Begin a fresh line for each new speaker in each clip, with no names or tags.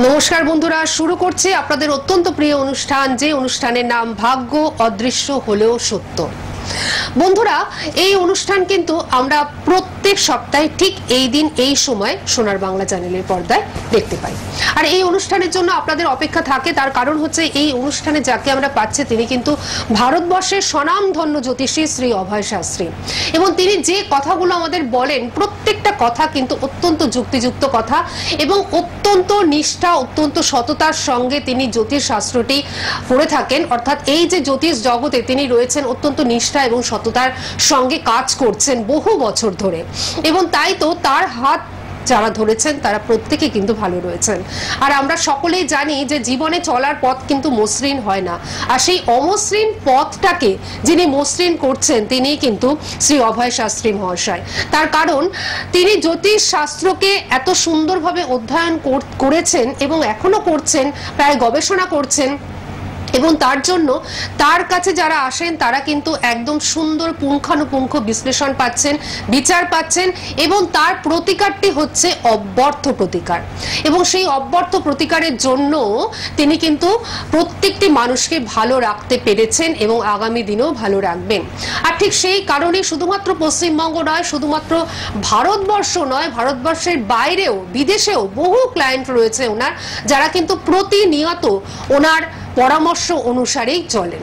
নমস্কার বন্ধুরা, শুরু করছি আপনাদের অত্যন্ত প্রিয় অনুষ্ঠান, যে অনুষ্ঠানের নাম ভাগ্য অদৃশ্য হলেও সত্য। বন্ধুরা, এই অনুষ্ঠান কিন্তু আমরা প্রত্যেক সপ্তাহে ঠিক এই দিন এই সময় সোনার বাংলা চ্যানেলের পর্দায় দেখতে পাই। আর এই অনুষ্ঠানের জন্য আপনাদের অপেক্ষা থাকে, তার কারণ হচ্ছে এই অনুষ্ঠানে যাকে আমরা পাচ্ছি তিনি কিন্তু ভারতবর্ষের স্বনামধন্য জ্যোতিষী শ্রী অভয় শাস্ত্রী, এবং তিনি যে কথাগুলো আমাদের বলেন প্রত্যেকটা কথা কিন্তু অত্যন্ত যুক্তিযুক্ত কথা এবং অত্যন্ত নিষ্ঠা অত্যন্ত সততার সঙ্গে তিনি জ্যোতিষ শাস্ত্রটি পড়ে থাকেন। অর্থাৎ এই যে জ্যোতিষ জগতে তিনি রয়েছেন অত্যন্ত নিষ্ঠা এবং সততার সঙ্গে কাজ করছেন বহু বছর ধরে, এবং তাই তো তার হাত যারা ধরেছেন তারা প্রত্যেকে কিন্তু ভালো রয়েছেন। আর আমরা সকলেই জানি যে জীবনে চলার পথ কিন্তু মসৃণ হয় না, আর সেই অমসৃণ পথটাকে যিনি মসৃণ করছেন তিনি কিন্তু শ্রী অভয় শাস্ত্রী মহাশয়। তার কারণ তিনি জ্যোতিষ শাস্ত্রকে এত সুন্দরভাবে অধ্যয়ন করেছেন এবং এখনো করছেন, প্রায় গবেষণা করছেন, এবং তার জন্য তার কাছে যারা আসেন তারা কিন্তু একদম সুন্দর পুঙ্খানুপুঙ্খ বিশ্লেষণ পাচ্ছেন, বিচার পাচ্ছেন, এবং তার প্রতিকারটি হচ্ছে অব্যর্থ প্রতিকার। এবং সেই অব্যর্থ প্রতিকারের জন্য তিনি কিন্তু প্রত্যেকটি মানুষকে ভালো রাখতে পেরেছেন এবং আগামী দিনেও ভালো রাখবেন। আর ঠিক সেই কারণেই শুধুমাত্র পশ্চিমবঙ্গ নয়, শুধুমাত্র ভারতবর্ষ নয়, ভারতবর্ষের বাইরেও বিদেশেও বহু ক্লায়েন্ট রয়েছে ওনার, যারা কিন্তু প্রতিনিয়ত ওনার পরামর্শ অনুসারেই চলেন।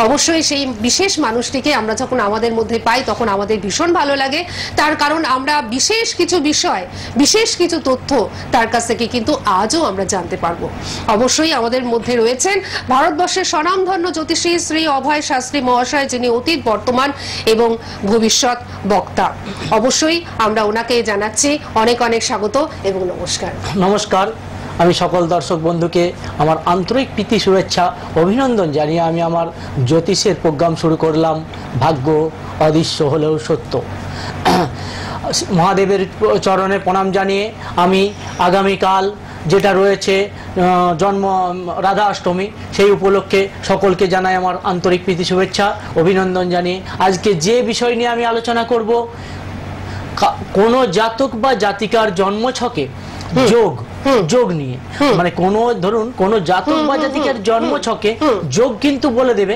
অবশ্যই সেই বিশেষ মানুষটিকে আমরা যখন আমাদের মধ্যে পাই তখন আমাদের ভীষণ ভালো লাগে, তার কারণ আমরা বিশেষ কিছু বিষয়, বিশেষ কিছু তথ্য তার কাছ থেকে কিন্তু আজও আমরা জানতে পারবো। অবশ্যই আমাদের মধ্যে রয়েছেন ভারতবর্ষের স্বনামধন্য জ্যোতিষী শ্রী অভয় শাস্ত্রী মহাশয়, যিনি অতীত, বর্তমান এবং ভবিষ্যৎ বক্তা। অবশ্যই আমরা ওনাকে জানাচ্ছি অনেক অনেক স্বাগত এবং নমস্কার।
নমস্কার। আমি সকল দর্শক বন্ধুকে আমার আন্তরিক প্রীতি শুভেচ্ছা অভিনন্দন জানিয়ে আমি আমার জ্যোতিষের প্রোগ্রাম শুরু করলাম, ভাগ্য অদৃশ্য হলেও সত্য। মহাদেবের চরণে প্রণাম জানিয়ে আমি আগামীকাল যেটা রয়েছে জন্ম রাধা অষ্টমী, সেই উপলক্ষে সকলকে জানাই আমার আন্তরিক প্রীতি শুভেচ্ছা অভিনন্দন জানিয়ে আজকে যে বিষয় নিয়ে আমি আলোচনা করব, কোনো জাতক বা জাতিকার জন্মছকে যোগ নিয়ে, মানে ধরুন কোন জাতক বা জাতিকার জন্মছকে যোগ কিন্তু বলে দেবে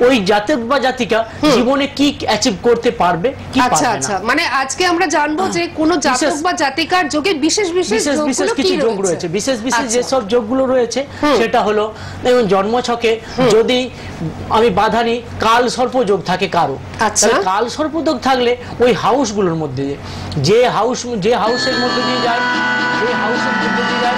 ওই জাতক বা জাতিকা জীবনে কি অ্যাচিভ করতে পারবে কি পারবে না। আচ্ছা,
মানে আজকে আমরা জানবো যে কোন জাতক বা জাতিকার যোগে বিশেষ বিশেষ
কিছু যোগ রয়েছে, বিশেষ বিশেষ যে সব যোগগুলো রয়েছে সেটা হলো, দেখুন জন্মছকে যদি আমি বাধা নিই, কাল সর্প যোগ থাকে কারো, কাল সর্প যোগ থাকলে ওই হাউসগুলোর মধ্যে যে হাউসের মধ্যে দিয়ে যায়, যে হাউসের মধ্যে দিয়ে যায়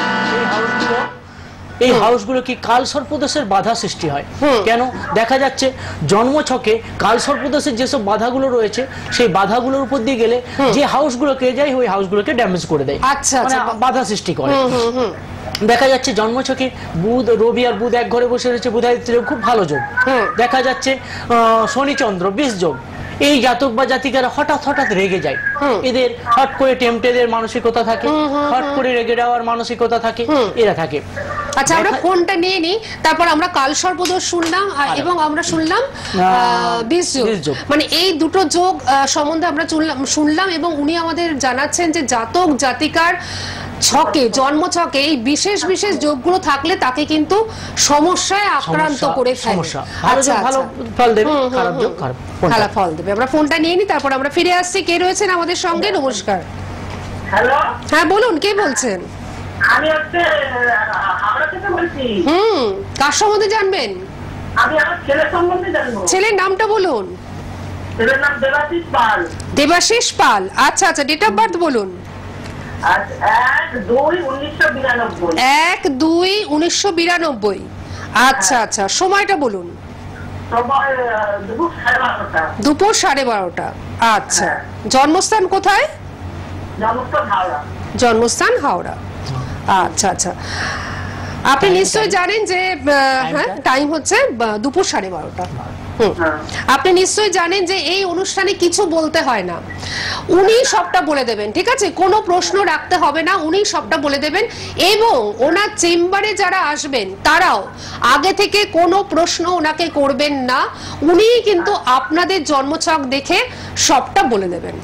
এই হাউসগুলো কি কাল সর্পদোষের বাধা সৃষ্টি হয়। কেন? দেখা যাচ্ছে জন্মছকে কাল সর্পদোষের যেসব বাধাগুলো রয়েছে সেই বাধাগুলোর উপর দিয়ে গেলে যে হাউসগুলোকে যায় ওই হাউসগুলোকে ড্যামেজ করে দেয়, মানে বাধা সৃষ্টি করে। দেখা যাচ্ছে জন্মছকে বুধ, রবি আর বুধ এক ঘরে বসে রয়েছে, বুধাদিত্য যোগ খুব ভালো যোগ। দেখা যাচ্ছে শনি চন্দ্র 20 যোগ। এই জাতক বা জাতিকারা হঠাৎ রেগে যায়, এদের হট করে টেম্পটেদের মানসিকতা থাকে, হট করে রেগে যাওয়ার মানসিকতা থাকে, এরা থাকে।
আচ্ছা, আমরা ফোনটা নিয়ে নিই, তারপর আমরা কাল সর্পদোষ শুনলাম এবং আমরা শুনলাম বিষ যোগ, মানে এই দুটো যোগ সম্বন্ধে আমরা শুনলাম, এবং উনি আমাদের জানাচ্ছেন যে জাতক জাতিকার ছকে, জন্মছকে এই বিশেষ বিশেষ যোগগুলো থাকলে তাকে কিন্তু সমস্যায় আক্রান্ত করে ফেলে।
আচ্ছা, ভালো ফল দেবে, খারাপ যোগ খারাপ
ফল দেবে। আমরা ফোনটা নিয়ে নিই, তারপর আমরা ফিরে আসছি। কে রয়েছেন আমাদের সঙ্গে? নমস্কার।
হ্যালো,
হ্যাঁ বলুন, কে বলছেন?
আমি হাওড়া থেকে বলছি।
কার সম্বন্ধে জানবেন?
আমি আমার ছেলের সম্বন্ধে জানবো।
ছেলের নামটা বলুন।
ছেলের নাম দেবাশিস পাল।
দেবাশিস পাল। আচ্ছা, ডেট অফ বার্থ বলুন।
1-2-1992।
1-2-1992। আচ্ছা, সময়টা বলুন। দুপুর 12:30। আচ্ছা, জন্মস্থান কোথায়? জন্মস্থান হাওড়া। আচ্ছা, আপনি নিশ্চয়ই জানেন যে হ্যাঁ, টাইম হচ্ছে দুপুর 12:30। আপনি নিশ্চয়ই জানেন যে এই অনুষ্ঠানে কিছু বলতে হয় না, উনি সবটা বলে দেবেন, ঠিক আছে? কোনো প্রশ্ন রাখতে হবে না, উনি সবটা বলে দেবেন। এবং ওনার চেম্বারে যারা আসবেন তারাও আগে থেকে কোনো প্রশ্ন ওনাকে করবেন না, উনি কিন্তু আপনাদের জন্মছক দেখে সবটা বলে দেবেন।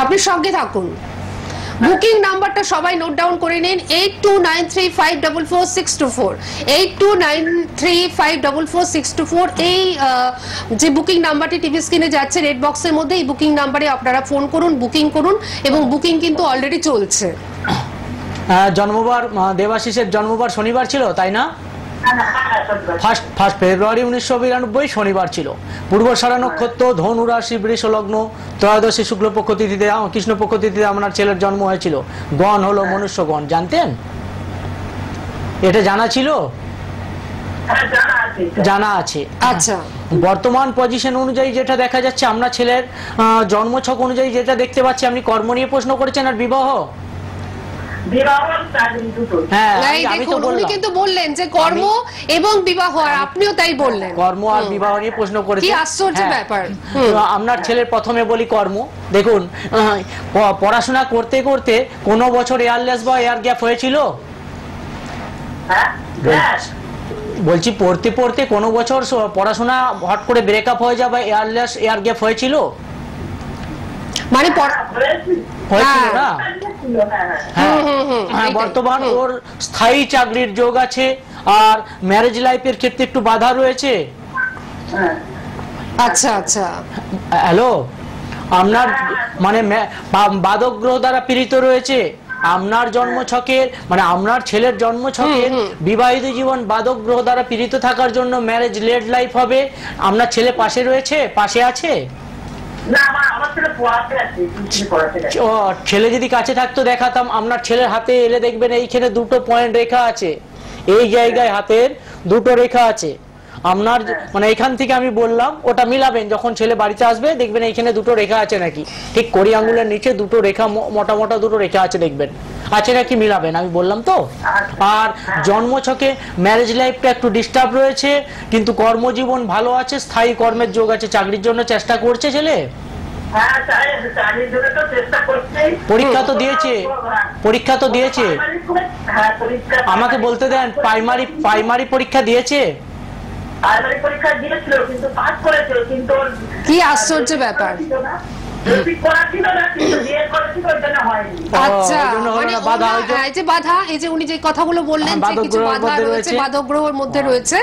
আপনি সঙ্গে থাকুন। বুকিং নাম্বারটা সবাই নোট ডাউন করে নিন 8293544624 8293544624 এই যে বুকিং নাম্বারটি টিভি স্ক্রিনে যাচ্ছে রেড বক্সের মধ্যে এই বুকিং নাম্বারে আপনারা ফোন করুন বুকিং করুন এবং বুকিং কিন্তু অলরেডি চলছে।
জন্মবার দেবাশিসের জন্মবার শনিবার ছিল তাই না? ফার্স্ট ফেব্রুয়ারি 1992 শনিবার ছিল। পূর্বসারা নক্ষত্র, ধনু রাশি, বৃষ লগ্ন, ত্রয়োদশী শুক্লপক্ষ তিথিতে কৃষ্ণপক্ষ তিথিতে আপনার ছেলের জন্ম হয়েছিল। গণ হলো মনুষ্যগণ, জানতেন? এটা জানা ছিল? জানা আছে।
আচ্ছা,
বর্তমান পজিশন অনুযায়ী যেটা দেখা যাচ্ছে আমরা ছেলের জন্মছক অনুযায়ী যেটা দেখতে পাচ্ছি, আপনি কর্ম নিয়ে প্রশ্ন করেছেন আর বিবাহ।
কিন্তু বললেন যে কর্ম এবং বিবাহ, আর আপনিও তাই বললেন
কর্ম আর বিবাহ নিয়ে প্রশ্ন করেছেন।
কি আশ্চর্য ব্যাপার।
আপনার ছেলের প্রথমে বলি কর্ম। দেখুন, পড়াশোনা করতে করতে কোনো বছর এয়ারলেস বা এয়ার গ্যাপ হয়েছিল? বলছি পড়তে পড়তে কোনো বছর পড়াশোনা হট করে ব্রেকআপ হয়ে যাবে, এয়ারলেস এয়ার গ্যাপ হয়েছিল?
মানে
হয়েছিল না? হ্যাঁ, বর্তমান ওর স্থায়ী চাকরির যোগ আছে আর ম্যারেজ লাইফের ক্ষেত্রে একটু বাধা রয়েছে।
আচ্ছা আচ্ছা,
হ্যালো, আপনার মানে বাদক গ্রহ দ্বারা পীড়িত রয়েছে। আপনার জন্মছকের মানে আপনার ছেলের জন্মছকের বিবাহিত জীবন বাদক গ্রহ দ্বারা পীড়িত থাকার জন্য ম্যারেজ লেট লাইফ হবে। আপনার ছেলে পাশে রয়েছে, পাশে আছে? ছেলে যদি কাছে থাকতো দেখাতাম। আপনার ছেলের হাতে এলে দেখবেন এইখানে দুটো পয়েন্ট রেখা আছে, এই জায়গায় হাতের দুটো রেখা আছে। আপনার মানে এখান থেকে আমি বললাম, ওটা মিলাবেন যখন ছেলে বাড়িতে আসবে, দেখবেন এইখানে দুটো রেখা আছে নাকি, ঠিক কড়ি আঙ্গুলের নিচে দুটো রেখা, মোটা মোটা দুটো রেখা আছে, দেখবেন আছে নাকি মিলাবেন, আমি বললাম তো। আর জন্মছকে ম্যারেজ লাইফটা একটু ডিস্টার্ব রয়েছে, কিন্তু কর্মজীবন ভালো আছে, স্থায়ী কর্মের যোগ আছে। চাকরির জন্য চেষ্টা করছে ছেলে? পরীক্ষা তো দিয়েছে, পরীক্ষা তো দিয়েছে। আমাকে বলতে দেন, প্রাইমারি পরীক্ষা দিয়েছে?
কি আশ্চর্য ব্যাপার। আচ্ছা, এই যে উনি যে কথাগুলো বললেন যে কিছু বাধা রয়েছে, বাধক গ্রহের মধ্যে রয়েছে,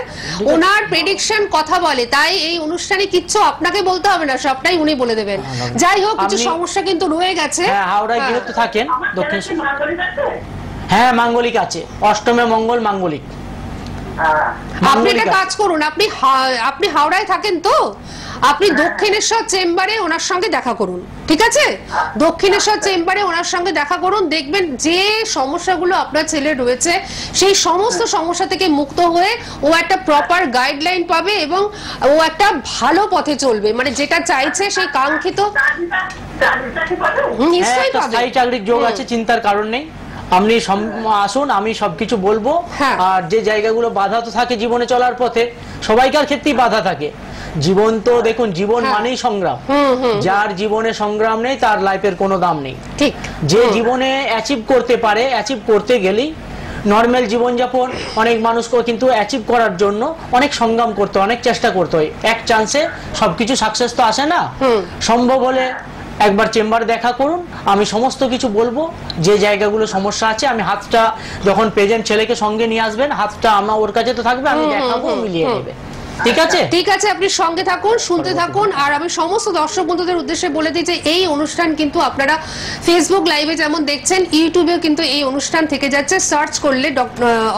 ওনার প্রেডিকশন কথা বলে, তাই এই অনুষ্ঠানে কিচ্ছু আপনাকে বলতে হবে না, সবটাই উনি বলে দেবেন। যাই হোক, কিছু সমস্যা কিন্তু রয়ে গেছে।
হাওড়ায় গৃহস্থ থাকেন, দক্ষিণ। হ্যাঁ, মাঙ্গলিক আছে, অষ্টমে মঙ্গল মাঙ্গলিক।
আপনি একটা কাজ করুন, আপনি হাওড়ায় থাকেন তো, আপনি দক্ষিণেশ্বর চেম্বারে ওনার সঙ্গে দেখা করুন, ঠিক আছে? দক্ষিণেশ্বর চেম্বারে ওনার সঙ্গে দেখা করুন, দেখবেন যে সমস্যাগুলো আপনার ছেলে রয়েছে সেই সমস্ত সমস্যা থেকে মুক্ত হয়ে ও একটা প্রপার গাইডলাইন পাবে এবং ও একটা ভালো পথে চলবে, মানে যেটা চাইছে সেই কাঙ্ক্ষিত নিশ্চয়ই পাবে।
স্থায়ী চাকরির যোগ আছে, চিন্তার কারণ নেই। আপনি আসুন, আমি সবকিছু বলবো। আর যে জায়গাগুলো বাধা তো থাকে জীবনে চলার পথে, সবাইকার ক্ষেত্রেই বাধা থাকে। জীবন তো দেখুন, জীবন মানেই সংগ্রাম। যার জীবনে সংগ্রাম নেই তার লাইফের কোনো দাম নেই।
ঠিক,
যে জীবনে অ্যাচিভ করতে পারে, অ্যাচিভ করতে গেলেই নর্মাল জীবনযাপন অনেক মানুষকে কিন্তু অ্যাচিভ করার জন্য অনেক সংগ্রাম করতে হয়, অনেক চেষ্টা করতে হয়। এক চান্সে সবকিছু সাকসেস তো আসে না। সম্ভব হলে একবার চেম্বার দেখা করুন, আমি সমস্ত কিছু বলবো। যে জায়গাগুলো সমস্যা আছে, আমি হাতটা যখন প্রেজেন্ট ছেলেকে সঙ্গে নিয়ে আসবেন, হাতটা আমার ওর কাছে তো থাকবে, আমি দেখাবো, মিলিয়ে নেবে। ঠিক আছে,
ঠিক আছে, আপনি সঙ্গে থাকুন, শুনতে থাকুন। আর আমি সমস্ত দর্শক বন্ধুদের উদ্দেশ্যে বলে দিই যে এই অনুষ্ঠান কিন্তু আপনারা ফেসবুক লাইভে যেমন দেখছেন, ইউটিউবেও কিন্তু এই অনুষ্ঠান থেকে যাচ্ছে। সার্চ করলে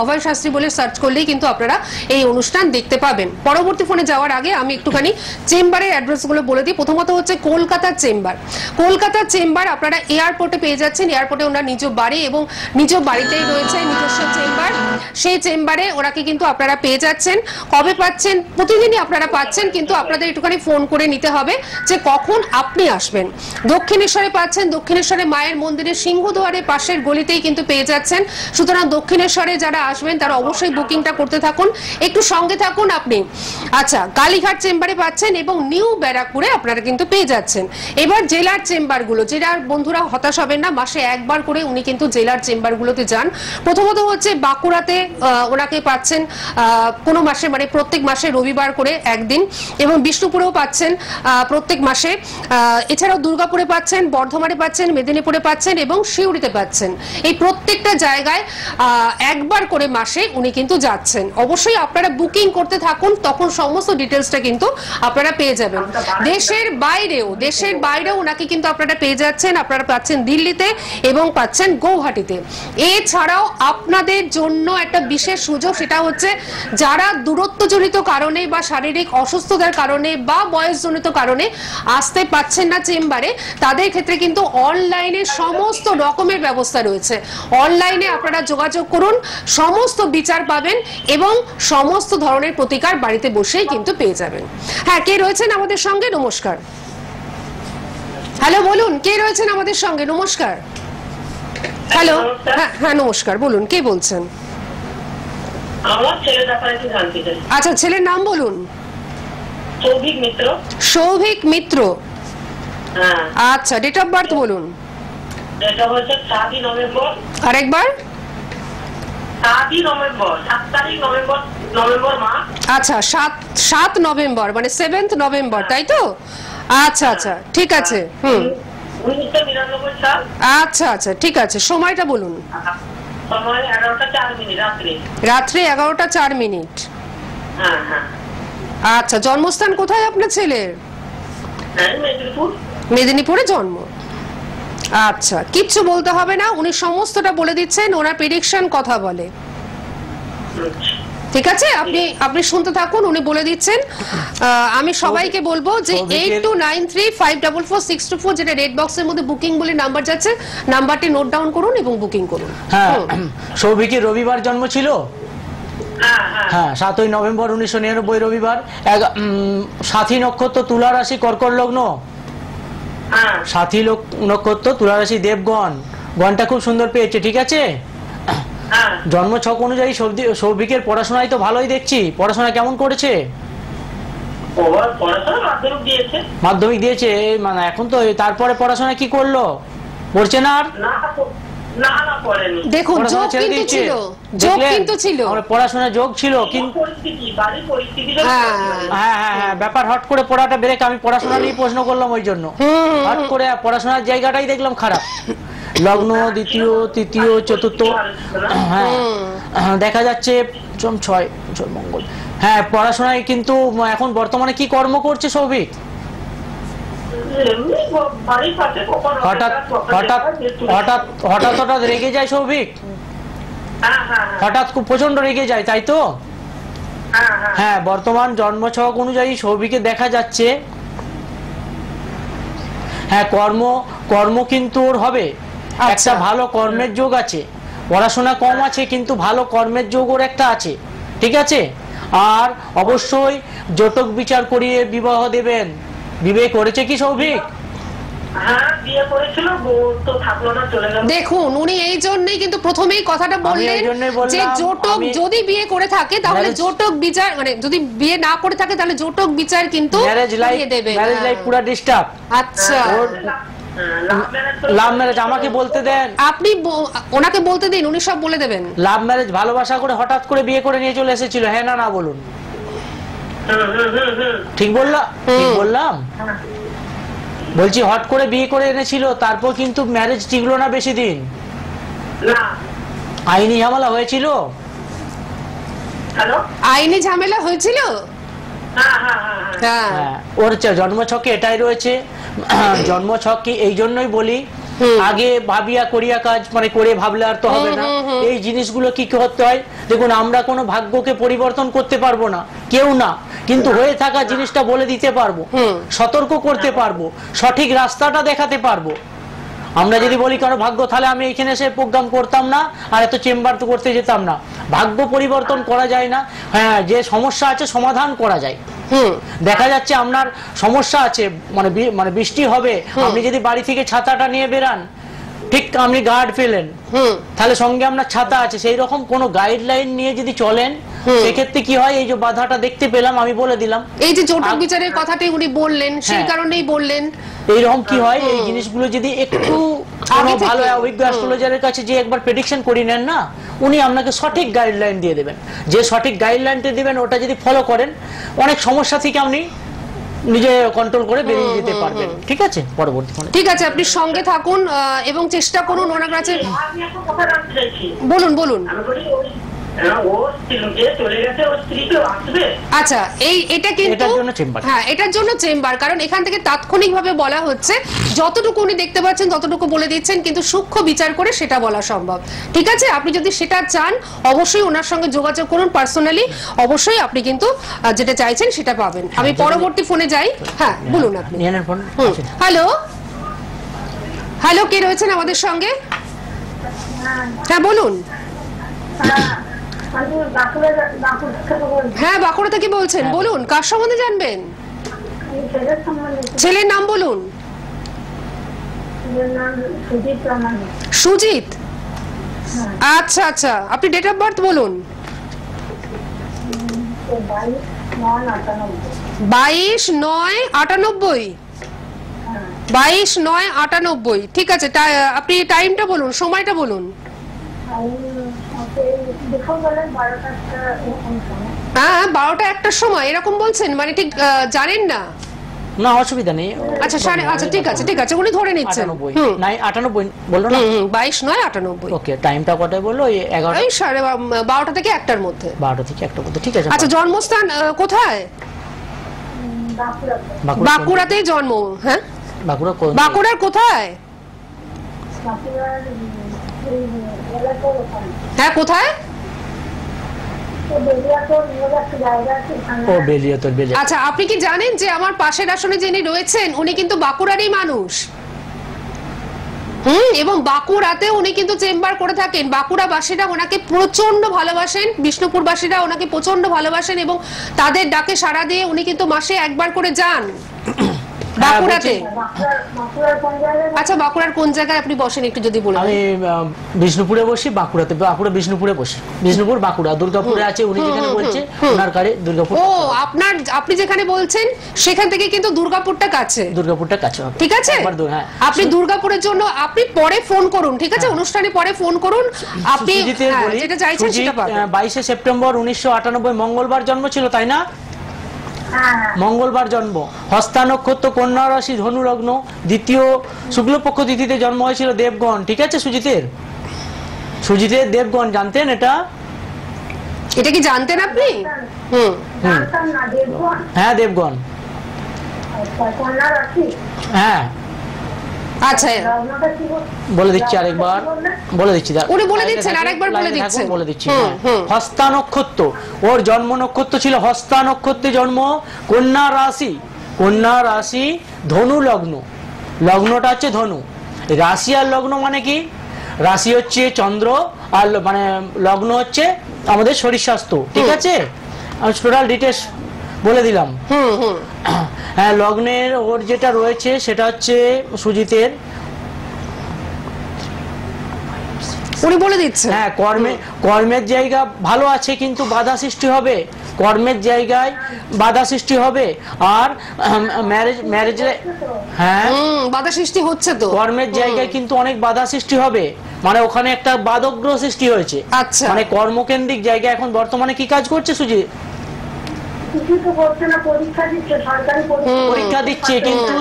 অভয় শাস্ত্রী বলে সার্চ করলেই কিন্তু আপনারা এই অনুষ্ঠান দেখতে পাবেন। পরবর্তী ফোনে যাওয়ার আগে আমি একটুখানি চেম্বারের অ্যাড্রেসগুলো বলে দিই। প্রথমত হচ্ছে কলকাতার চেম্বার। কলকাতার চেম্বার আপনারা এয়ারপোর্টে পেয়ে যাচ্ছেন। এয়ারপোর্টে ওনার নিজ বাড়ি এবং নিজ বাড়িতেই রয়েছে নিজস্ব চেম্বার। সেই চেম্বারে ওনাকে কিন্তু আপনারা পেয়ে যাচ্ছেন। কবে পাচ্ছেন? প্রতিদিনই আপনারা পাচ্ছেন, কিন্তু আপনাদের একটুখানি ফোন করে নিতে হবে যে কখন আপনি আসবেন। দক্ষিণেশ্বরে পাচ্ছেন, দক্ষিণেশ্বরে মায়ের মন্দিরের সিংহদুয়ারের পাশের গলিতেই কিন্তু পেয়ে যাচ্ছেন। সুতরাং দক্ষিণেশ্বরে যারা আসবেন তারা অবশ্যই বুকিংটা করতে থাকুন, একটু সঙ্গে থাকুন আপনি। আচ্ছা, কালীঘাট চেম্বারে পাচ্ছেন এবং নিউ ব্যারাকপুরে আপনারা কিন্তু পেয়ে যাচ্ছেন। এবার জেলার চেম্বারগুলো, জেলার বন্ধুরা হতাশ হবেন না, মাসে একবার করে উনি কিন্তু জেলার চেম্বারগুলোতে যান। প্রথমত হচ্ছে বাঁকুড়াতে ওনাকে পাচ্ছেন কোনো মাসে, মানে প্রত্যেক মাসে রবিবার করে একদিন, এবং বিষ্ণুপুরেও পাচ্ছেন প্রত্যেক মাসে। এছাড়াও দুর্গাপুরে পাচ্ছেন, বর্ধমানে পাচ্ছেন, মেদিনীপুরে পাচ্ছেন এবং সিউড়িতে পাচ্ছেন। এই প্রত্যেকটা জায়গায় একবার করে মাসে উনি কিন্তু যাচ্ছেন। অবশ্যই আপনারা বুকিং করতে থাকুন, তখন সমস্ত ডিটেলসটা কিন্তু আপনারা পেয়ে যাবেন। দেশের বাইরেও ওনাকে কিন্তু আপনারা পেয়ে যাচ্ছেন। আপনারা পাচ্ছেন দিল্লিতে এবং পাচ্ছেন গৌহাটিতে। এছাড়াও আপনাদের জন্য একটা বিশেষ সুযোগ, সেটা হচ্ছে যারা দূরত্বজনিত কারণে বা শারীরিক অসুস্থতার কারণে বা বয়সজনিত কারণে আসতে পাচ্ছেন না চেম্বারে, তাদের ক্ষেত্রে কিন্তু অনলাইনে সমস্ত রকমের ব্যবস্থা রয়েছে। অনলাইনে আপনারা যোগাযোগ করুন, সমস্ত বিচার পাবেন এবং সমস্ত ধরনের প্রতিকার বাড়িতে বসেই কিন্তু পেয়ে যাবেন। হ্যাঁ, কে রয়েছেন আমাদের সঙ্গে? নমস্কার। হ্যালো, বলুন কে রয়েছেন আমাদের সঙ্গে? নমস্কার। হ্যালো, হ্যাঁ নমস্কার, বলুন কে বলছেন?
আমার ছেলের ব্যাপারে একটু জানতে চাই।
আচ্ছা, ছেলের নাম বলুন।
সৌভিক মিত্র।
সৌভিক মিত্র।
হ্যাঁ।
আচ্ছা, ডেট অফ বার্থ বলুন।
এটা হচ্ছে 7 নভেম্বর।
আরেকবার।
7 নভেম্বর, 7 তারিখ নভেম্বর মাস।
আচ্ছা, 7 নভেম্বর মানে 7th নভেম্বর, তাই তো? আচ্ছা আচ্ছা, ঠিক আছে।
1999 সাল।
আচ্ছা আচ্ছা, ঠিক আছে। সময়টা বলুন।
সময় 11টা 4 মিনিট
রাত্রে 11টা 4 মিনিট।
হ্যাঁ হ্যাঁ।
আচ্ছা, জন্মস্থান কোথায় আপনার ছেলের?
মেদিনীপুর।
মেদিনীপুরে জন্ম। আচ্ছা, কিচ্ছু বলতে হবে না, উনি সমস্তটা বলে দিচ্ছেন, ওনার প্রেডিকশন কথা বলে। ঠিক আছে, আপনি শুনতে থাকুন, উনি বলে দিচ্ছেন। আমি সবাইকে বলবো যে 8293544624 যেটা রেড বক্সের মধ্যে বুকিং বলে নাম্বার যাচ্ছে, নাম্বারটি নোট ডাউন করুন এবং বুকিং করুন।
হ্যাঁ, সৌভিকের রবিবার জন্ম ছিল। হ্যাঁ, 7 নভেম্বর 1999 রবিবার। সাথী নক্ষত্র, তুলা রাশি, কর্কট লগ্ন। সাথী নক্ষত্র, তুলা রাশি, দেবগণ। গণটা খুব সুন্দর পেয়েছে, ঠিক আছে। জন্ম ছক অনুযায়ী সৌভিকের পড়াশোনায় তো ভালোই দেখছি। পড়াশোনা কেমন করেছে? মাধ্যমিক দিয়েছে, মানে এখন তো তারপরে পড়াশোনা কি করলো? পড়ছে না আর?
দেখুন, যোগ কিন্তু ছিল,
পড়াশোনা যোগ ছিল, কিন্তু হ্যাঁ হ্যাঁ হ্যাঁ, ব্যাপার হট করে পড়াটা ব্রেক। আমি পড়াশোনা নিয়ে প্রশ্ন করলাম, ওই জন্য হট করে পড়াশোনার জায়গাটাই দেখলাম খারাপ। লগ্ন দ্বিতীয়, তৃতীয়, চতুর্থ। হ্যাঁ, দেখা যাচ্ছে 6 মঙ্গল। হ্যাঁ, পড়াশোনায় কিন্তু এখন বর্তমানে কি কর্ম করছে সৌভিক? হঠাৎ রেগে যায় সৌভিক? হঠাৎ খুব প্রচন্ড রেগে যায়, তাই তো? হ্যাঁ, বর্তমান জন্মছক অনুযায়ী সৌভিকে দেখা যাচ্ছে, হ্যাঁ কর্ম কিন্তু ওর হবে। একটা ভালো কর্মের যোগ আছে। পড়াশোনা কম আছে, কিন্তু ভালো কর্মের যোগ ওর একটা আছে, ঠিক আছে। আর অবশ্যই জটক বিচার করিয়ে বিবাহ দেবেন। বিয়ে করেছে কি সৌভিক?
দেখুন, উনি এই জন্যই কিন্তু প্রথমেই কথাটা বললেন যে জটক যদি বিয়ে করে থাকে তাহলে জটক বিচার, মানে যদি বিয়ে না করে থাকে তাহলে জটক বিচার কিন্তু
দেবেন। ম্যারেজ লাইফ পুরো ডিস্টার্ব।
আচ্ছা,
লাভ ম্যারেজ আমাকে বলতে দেন,
আপনি ওনাকে বলতে দিন, উনি সব বলে দেবেন।
লাভ ম্যারেজ ভালোবাসা করে হঠাৎ করে বিয়ে করে নিয়ে চলে এসেছিল, হ্যাঁ না বলুন? ঠিক বললাম? বলছি হট করে বিয়ে করে এনেছিল, তারপর কিন্তু ম্যারেজ টিকলো না বেশি দিন, আইনি ঝামেলা হয়েছিল।
আইনি ঝামেলা হয়েছিল।
ওর জন্মছকে এটাই রয়েছে। জন্মছক কি এই জন্যই বলি, আগে ভাবিয়া করিয়া কাজ, মানে করে ভাবলে আর তো হবে না। এই জিনিসগুলো কি করতে হয়? দেখুন, আমরা কোনো ভাগ্যকে পরিবর্তন করতে পারবো না, কেউ না, কিন্তু হয়ে থাকা জিনিসটা বলে দিতে পারবো, সতর্ক করতে পারবো, সঠিক রাস্তাটা দেখাতে পারবো। আমরা যদি বলি কারো ভাগ্য, তাহলে আমি এখানে এসে প্রোগ্রাম করতাম না আর এত চেম্বার তো করতে যেতাম না। ভাগ্য পরিবর্তন করা যায় না, হ্যাঁ যে সমস্যা আছে সমাধান করা যায়। দেখা যাচ্ছে আপনার সমস্যা আছে, মানে বৃষ্টি হবে, আপনি যদি বাড়ি থেকে ছাতাটা নিয়ে বেরান, ঠিক আপনি গার্ড পেলেন, তাহলে সঙ্গে আপনার ছাতা আছে, সেই রকম কোনো গাইডলাইন নিয়ে যদি চলেন সেক্ষেত্রে কি হয়, এই যে বাধাটা দেখতে পেলাম আমি বলে দিলাম,
এই যে জটক বিচারের কথাটাই উনি বললেন, সেই কারণেই বললেন।
এইরকম কি হয়, এই জিনিসগুলো যদি একটু ভালো অভিজ্ঞ অ্যাস্ট্রোলজারের কাছে যে একবার প্রেডিকশন করে নেন না, উনি আপনাকে সঠিক গাইডলাইন দিয়ে দেবেন। যে সঠিক গাইডলাইনটা দিবেন ওটা যদি ফলো করেন, অনেক সমস্যা থেকে আপনি নিজে কন্ট্রোল করে বেরিয়ে যেতে পারবেন। ঠিক আছে, পরবর্তী ফোনে
ঠিক আছে, আপনি সঙ্গে থাকুন এবং চেষ্টা করুন ওনার কাছে।
আমি একটা কথা জানতে চাইছি।
বলুন বলুন।
আমি বলি ও স্ত্রীকে চলে গেছে, ও স্ত্রীকে আসবে।
আচ্ছা, এটা কিন্তু
এটার জন্য চেম্বার।
হ্যাঁ, এটার জন্য চেম্বার, কারণ এখান থেকে তাৎক্ষণিকভাবে বলা হচ্ছে, যতটুকু উনি দেখতে পাচ্ছেন ততটুকু বলে দিচ্ছেন, কিন্তু সূক্ষ্ম বিচার করে সেটা বলা সম্ভব। ঠিক আছে, আপনি যদি সেটা চান অবশ্যই ওনার সঙ্গে যোগাযোগ করুন পার্সোনালি, অবশ্যই আপনি কিন্তু যেটা চাইছেন সেটা পাবেন। আমি পরবর্তী ফোনে যাই। হ্যাঁ, বলুন আপনি। হ্যালো হ্যালো, কে রয়েছেন আমাদের সঙ্গে? হ্যাঁ বলুন। হ্যাঁ, বাঁকুড়া থেকে বলছেন, বলুন কার সম্বন্ধে জানবেন? ছেলের নাম বলুন। সুজিত। আচ্ছা আচ্ছা, আপনি ডেট অফ বার্থ বলুন। 22/9/98। 22/9/98। ঠিক আছে, আপনি টাইমটা বলুন, সময়টা বলুন। হ্যাঁ, 12টা-1টার সময় এরকম বলছেন, মানে ঠিক জানেন না?
না, অসুবিধা নেই।
আচ্ছা, আচ্ছা, ঠিক আছে ঠিক আছে, উনি ধরে নিচ্ছেন।
98 বললো না?
22/9/98।
ওকে, টাইমটা কটায় বললো? 11টা।
এই 12টা থেকে 1টার মধ্যে।
12টা থেকে 1টার মধ্যে, ঠিক আছে।
আচ্ছা, জন্মস্থান কোথায়? বাঁকুড়াতে জন্ম। হ্যাঁ, বাঁকুড়ার কোথায়? হ্যাঁ, কোথায়? আচ্ছা, আপনি কি জানেন যে আমার পাশের আসনে যিনি রয়েছেন উনি কিন্তু বাঁকুড়ারই মানুষ। এবং বাঁকুড়াতে উনি কিন্তু চেম্বার করে থাকেন। বাঁকুড়াবাসীরা ওনাকে প্রচন্ড ভালোবাসেন, বিষ্ণুপুরবাসীরা ওনাকে প্রচন্ড ভালোবাসেন, এবং তাদের ডাকে সাড়া দিয়ে উনি কিন্তু মাসে একবার করে যান বাঁকুড়াতে। আচ্ছা, বাঁকুড়ার কোন জায়গায় আপনি বসেন একটু যদি বলেন।
আমি বিষ্ণুপুরে বসি, বাঁকুড়াতে। বাঁকুড়া বিষ্ণুপুরে বসি। বিষ্ণুপুর বাঁকুড়া দুর্গাপুরে আছে উনি যেখানে বলছে, ওনার কাছে দুর্গাপুর।
ও, আপনি যেখানে বলছেন সেখান থেকে কিন্তু দুর্গাপুরটা কাছে।
দুর্গাপুরটা কাছে হবে,
ঠিক আছে। আপনি দুর্গাপুরের জন্য আপনি পরে ফোন করুন, ঠিক আছে, অনুষ্ঠানে পরে ফোন করুন। আপনি যেটা চাইছেন সেটা পাবেন।
22শে সেপ্টেম্বর 1998 মঙ্গলবার জন্ম ছিল, তাই না? মঙ্গলবার জন্ম, হস্তা নক্ষত্র, কন্যা রাশি, ধনু লগ্ন, দ্বিতীয় শুক্লপক্ষ তিথিতে জন্ম হয়েছিল দেবগণ। ঠিক আছে, সুজিতের দেবগণ জানতেন? এটা
কি জানতেন আপনি?
হ্যাঁ, দেবগণ। হ্যাঁ, আচ্ছা, বলে দিচ্ছি আরেকবার, বলে দিচ্ছি,
উনি বলে দিচ্ছেন, আরেকবার বলে দিচ্ছি।
হস্তা নক্ষত্র, ওর জন্ম নক্ষত্র ছিল হস্তা নক্ষত্রে জন্ম, কন্যা রাশি, ধনু লগ্ন। লগ্নটা হচ্ছে ধনু। রাশি আর লগ্ন মানে কি? রাশি হচ্ছে চন্দ্র, আর মানে লগ্ন হচ্ছে আমাদের শরীর স্বাস্থ্য। ঠিক আছে, আমি টোটাল ডিটেলস বলে দিলাম। হ্যাঁ, লগ্নের ওর যেটা রয়েছে সেটা হচ্ছে সুজিতের,
উনি বলে দিচ্ছে।
হ্যাঁ, কর্মের জায়গা ভালো আছে, কিন্তু বাধা সৃষ্টি হবে। কর্মের জায়গায় বাধা সৃষ্টি হবে, আর ম্যারেজ হ্যাঁ
বাধা সৃষ্টি হচ্ছে। তো
কর্মের জায়গায় কিন্তু অনেক বাধা সৃষ্টি হবে, মানে ওখানে একটা বাধগ্রহ সৃষ্টি হয়েছে।
আচ্ছা,
মানে কর্মকেন্দ্রিক জায়গা। এখন বর্তমানে কি কাজ করছে সুজিত? পরীক্ষা দিচ্ছে, কিন্তু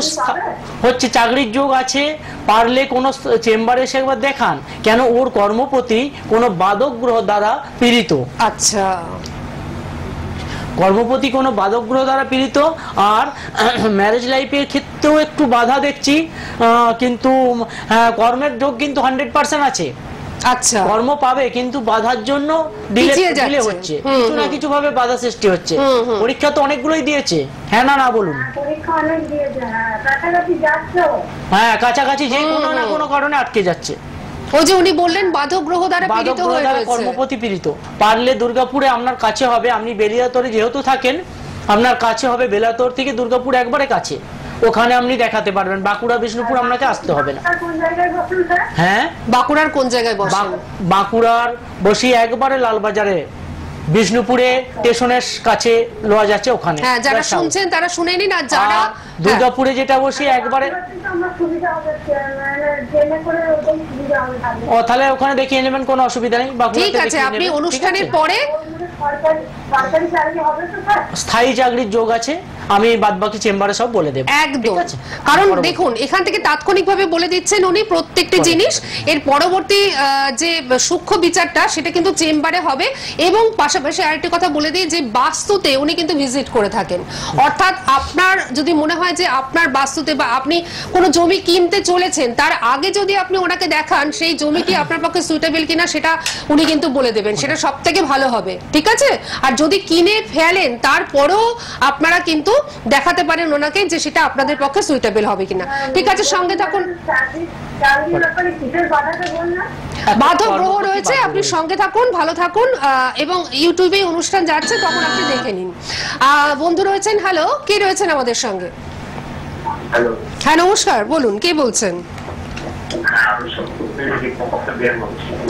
হচ্ছে চাকরির যোগ আছে। পারলে কোন চেম্বারে এসে একবার দেখান, কেন ওর কর্মপতি কোন বাধক গ্রহ দ্বারা পীড়িত।
আচ্ছা,
কর্মপতি কোন বাধক গ্রহ দ্বারা পীড়িত। আর ম্যারেজ লাইফের ক্ষেত্রেও একটু বাধা দেখছি, কিন্তু কর্মের যোগ কিন্তু 100% আছে।
আচ্ছা,
কর্ম পাবে, কিন্তু বাধার জন্য ডিলে হচ্ছে, কিছু না কিছু ভাবে বাধা সৃষ্টি হচ্ছে। পরীক্ষা তো অনেকগুলোই দিয়েছে। হ্যাঁ না বলুন? হ্যাঁ, কাছাকাছি, যে কোনো না কোনো কারণে আটকে যাচ্ছে।
ওই যে উনি বললেন বাধক গ্রহ দ্বারা পীড়িত হয়ে রয়েছে,
কর্মপতি পীড়িত। পারলে দুর্গাপুরে আপনার কাছে হবে, আপনি বেলিয়াতরে যেহেতু থাকেন আপনার কাছে হবে। বেলিয়াতর থেকে দুর্গাপুর একবারে কাছে, ওখানে আপনি দেখাতে পারবেন। বাঁকুড়া বিষ্ণুপুর আপনাকে আসতে হবে না।
হ্যাঁ, বাঁকুড়ার কোন জায়গায় বসেন?
বাঁকুড়ার বসি একবারে লালবাজারে, বিষ্ণুপুরে স্টেশনের কাছে লজ আছে ওখানে।
হ্যাঁ, যারা শুনছেন তারা শুনে নিন। আর যারা
দুর্গাপুরে যেটা বসে একবারে ও তাহলে ওখানে দেখিয়ে নেবেন, কোনো অসুবিধা নেই।
ঠিক আছে, আপনি অনুষ্ঠানের পরে
স্থায়ী চাকরির যোগ আছে, আমি বাদবাকি চেম্বারে সব বলে দেব।
একদম, কারণ দেখুন এখান থেকে তাৎক্ষণিকভাবে বলে দিচ্ছেন উনি প্রত্যেকটি জিনিস। এর পরবর্তী যে সূক্ষ্ম বিচারটা সেটা কিন্তু চেম্বারে হবে। এবং পাশাপাশি আরেকটি কথা বলে দিই যে বাস্তুতে উনি কিন্তু ভিজিট করে থাকেন। অর্থাৎ আপনার যদি মনে হয় যে আপনার বাস্তুতে বা আপনি কোনো জমি কিনতে চলেছেন, তার আগে যদি আপনি ওনাকে দেখান সেই জমিটি আপনার পক্ষে সুইটেবল কিনা সেটা উনি কিন্তু বলে দেবেন, সেটা সব থেকে ভালো হবে। ঠিক আছে? আর যদি কিনে ফেলেন তারপরেও আপনারা কিন্তু দেখাতে পারেন ওনাকে যে সেটা আপনাদের পক্ষে সুইটেবল হবে কিনা। ঠিক আছে, সঙ্গে থাকুন। বাধক গ্রহ রয়েছে, আপনি সঙ্গে থাকুন, ভালো থাকুন। এবং ইউটিউবে অনুষ্ঠান যাচ্ছে, তখন আপনি দেখে নিন। বন্ধু রয়েছেন, হ্যালো, কে রয়েছেন আমাদের সঙ্গে? হ্যাঁ নমস্কার, বলুন কে বলছেন?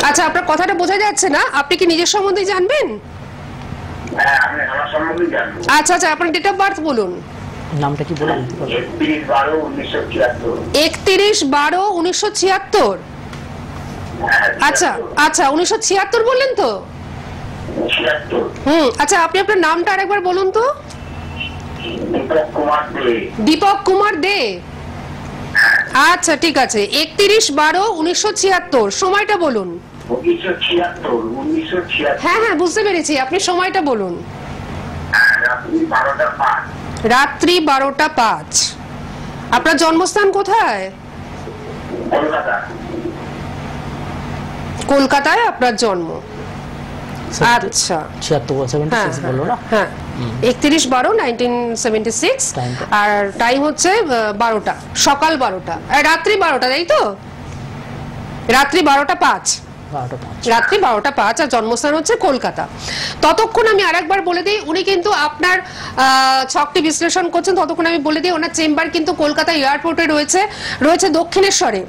আচ্ছা, আপনার কথাটা বোঝা যাচ্ছে না, আপনি কি নিজের সম্বন্ধে জানবেন? আচ্ছা আচ্ছা, আপনার ডেট অফ বার্থ বলুন।
নামটা কি বলুন?
31/12/1976। আচ্ছা আচ্ছা, 1976 বললেন তো? আচ্ছা, আপনি আপনার নামটা আরেকবার বলুন তো। দীপক কুমার দে। আচ্ছা ঠিক আছে, 31/12/1976। সময়টা বলুন। হ্যাঁ হ্যাঁ, বুঝতে পেরেছি, আপনি সময়টা বলুন। রাত্রি 12টা 5। আপনার জন্মস্থান কোথায়? কলকাতায় আপনার জন্ম। আচ্ছা,
76 বললো না?
হ্যাঁ, 31/12/1976। আর টাইম হচ্ছে 12টা, সকাল 12টা, রাত্রি 12টা, তাই তো? রাত্রি 12টা 5। রাত্রি 12টা 5। আর জন্মস্থান হচ্ছে কলকাতা। ততক্ষণ আমি আরেকবার বলে দিই, উনি কিন্তু আপনার ছকটি বিশ্লেষণ করছেন, ততক্ষণ আমি বলে দিই ওনার চেম্বার কিন্তু কলকাতা এয়ারপোর্টে রয়েছে, রয়েছে দক্ষিণেশ্বরে,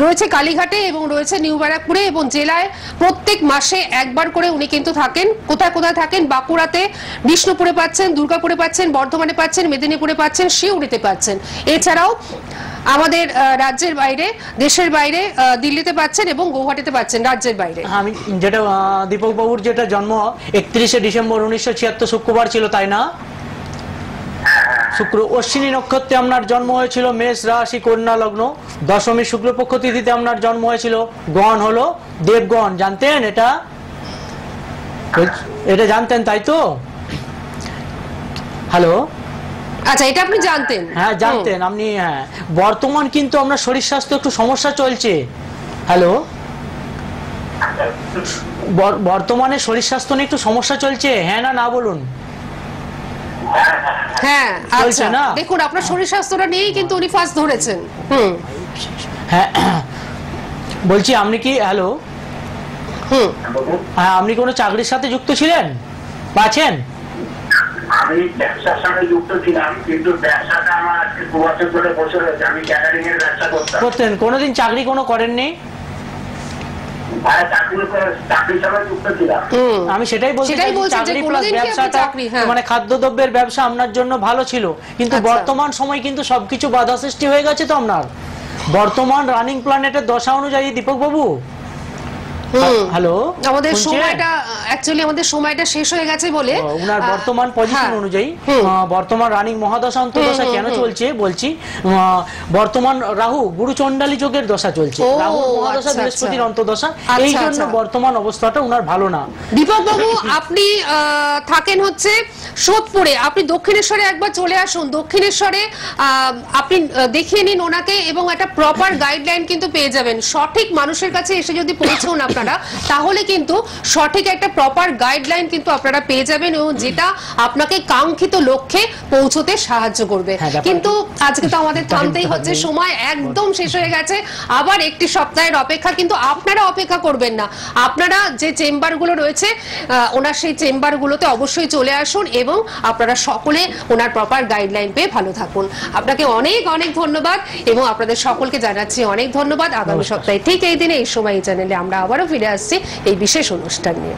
রয়েছে কালীঘাটে এবং রয়েছে নিউ ব্যারাকপুরে। এবং জেলায় প্রত্যেক মাসে একবার করে উনি কিন্তু থাকেন। কোথায় কোথায় থাকেন? বাঁকুড়াতে, বিষ্ণুপুরে পাচ্ছেন, দুর্গাপুরে পাচ্ছেন, বর্ধমানে পাচ্ছেন, মেদিনীপুরে পাচ্ছেন, শিউড়িতে পাচ্ছেন। এছাড়াও আমাদের রাজ্যের বাইরে, দেশের বাইরে, দিল্লিতে পাচ্ছেন এবং গৌহাটিতে পাচ্ছেন, রাজ্যের বাইরে।
আমি যেটা দীপক বাবুর যেটা জন্ম 31শে ডিসেম্বর 1976 শুক্রবার ছিল, তাই না? শুক্র অশ্বিনী নক্ষত্রে আপনার জন্ম হয়েছিল, মেষ রাশি, কন্যা লগ্ন, দশমী শুক্লপক্ষ তিথিতে আপনার জন্ম হয়েছিল, গণ হলো দেবগণ। জানতেন এটা? এটা জানতেন তাই তো? হ্যালো,
আচ্ছা, এটা আপনি জানতেন?
হ্যাঁ জানতেন আপনি। হ্যাঁ, বর্তমান কিন্তু আপনার শরীর স্বাস্থ্য একটু সমস্যা চলছে। হ্যালো, বর্তমানে শরীর স্বাস্থ্য নিয়ে একটু সমস্যা চলছে, হ্যাঁ না না বলুন?
হ্যাঁ, আচ্ছা, দেখুন আপনার শরীর স্বাস্থ্যটা নিয়েই কিন্তু উনি ফার্স্ট ধরেছেন।
হ্যাঁ বলছি, আপনি কি, হ্যালো, হ্যাঁ, আপনি কোনো চাকরির সাথে যুক্ত ছিলেন বা আছেন?
আমি ব্যবসার সঙ্গে যুক্ত ছিলাম, কিন্তু ব্যবসাটা আমার আজকে 2 বছর ধরে বসে রয়েছে। আমি ক্যাটারিং এর ব্যবসা করতেন।
কোনোদিন চাকরি কোনো করেননি? আমি সেটাই বলছি, চাকরি প্লাস ব্যবসাটা মানে খাদ্যদ্রব্যের ব্যবসা আপনার জন্য ভালো ছিল, কিন্তু বর্তমান সময় কিন্তু সবকিছু বাধা সৃষ্টি হয়ে গেছে তো আপনার বর্তমান রানিং প্ল্যানেটের দশা অনুযায়ী। দীপক বাবু, হ্যালো,
আমাদের সময়টা শেষ হয়ে গেছে বলে
ওনার বর্তমান পজিশন অনুযায়ী বর্তমান রানিং মহাদশা অন্তর্দশা কেন চলছে বলছি। বর্তমান রাহু গুরু চণ্ডালী যোগের দশা চলছে, রাহু মহাদশা, বৃহস্পতির অন্তর্দশা, এই জন্য বর্তমান অবস্থাটা ওনার ভালো না।
দীপক বাবু, আপনি থাকেন হচ্ছে সোদপুরে, আপনি দক্ষিণেশ্বরে একবার চলে আসুন। দক্ষিণেশ্বরে আপনি দেখিয়ে নিন ওনাকে এবং একটা প্রপার গাইডলাইন কিন্তু পেয়ে যাবেন। সঠিক মানুষের কাছে এসে যদি পৌঁছান আপনারা, তাহলে কিন্তু সঠিক একটা প্রপার গাইডলাইন কিন্তু আপনারা পেয়ে যাবেন এবং যেটা আপনাকে কাঙ্ক্ষিত লক্ষ্যে পৌঁছতে সাহায্য করবে। কিন্তু আজকে তো আমাদের থামতেই হচ্ছে, সময় একদম শেষ হয়ে গেছে। আবার একটি সপ্তাহের অপেক্ষা, কিন্তু আপনারা অপেক্ষা করবেন না। আপনারা যে চেম্বারগুলো রয়েছে ওনার সেই চেম্বারগুলোতে অবশ্যই চলে আসুন এবং আপনারা সকলে ওনার প্রপার গাইডলাইন পেয়ে ভালো থাকুন। আপনাকে অনেক অনেক ধন্যবাদ এবং আপনাদের সকলকে জানাচ্ছি অনেক ধন্যবাদ। আগামী সপ্তাহে ঠিক এই দিনে এই সময় এই চ্যানেলে আমরা আবারও ফিরে আসছি এই বিশেষ অনুষ্ঠান নিয়ে।